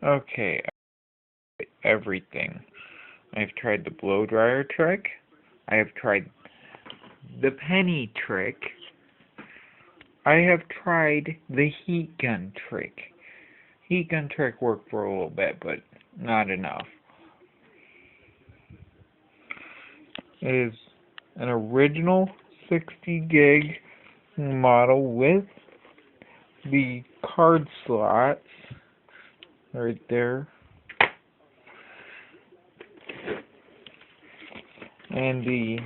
Okay, everything. I've tried the blow dryer trick. I have tried the penny trick. I have tried the heat gun trick. Heat gun trick worked for a little bit, but not enough. It is an original 60 gig model with the card slots right there, and the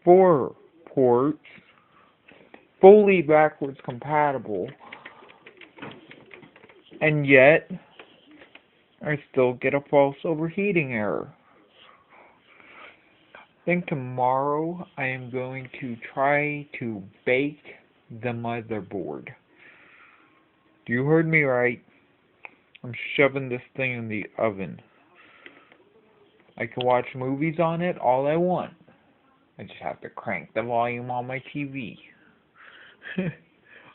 4 ports, fully backwards compatible, and yet I still get a false overheating error. I think tomorrow I am going to try to bake the motherboard. You heard me right. I'm shoving this thing in the oven. I can watch movies on it all I want. I just have to crank the volume on my TV.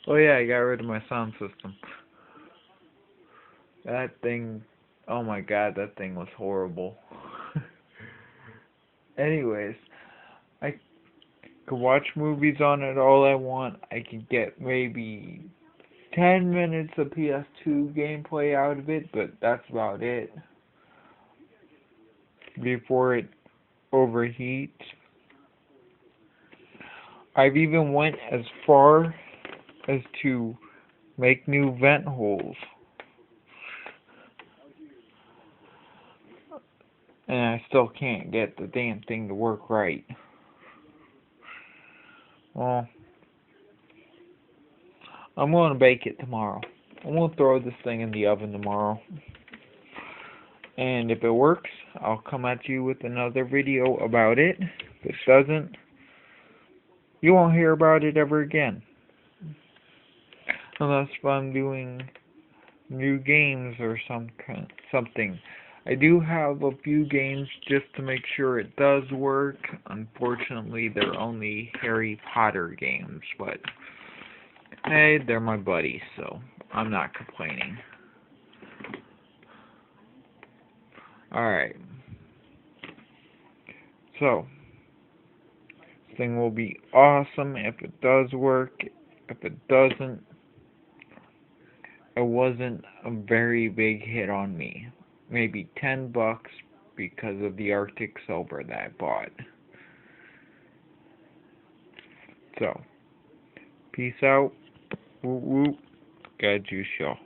Oh yeah, I got rid of my sound system. That thing, oh my god, that thing was horrible. Anyways, I could watch movies on it all I want. I could get maybe 10 minutes of PS2 gameplay out of it, but that's about it. Before it overheats. I've even went as far as to make new vent holes. And I still can't get the damn thing to work right. Well, I'm going to bake it tomorrow. I'm going to throw this thing in the oven tomorrow. And if it works, I'll come at you with another video about it. If it doesn't, you won't hear about it ever again. Unless I'm doing new games or something. I do have a few games just to make sure it does work. Unfortunately, they're only Harry Potter games, but hey, they're my buddies, so I'm not complaining. Alright. So, this thing will be awesome if it does work. If it doesn't, it wasn't a very big hit on me. Maybe $10 because of the Arctic Silver that I bought. So, peace out. Woo woo. God juice y'all.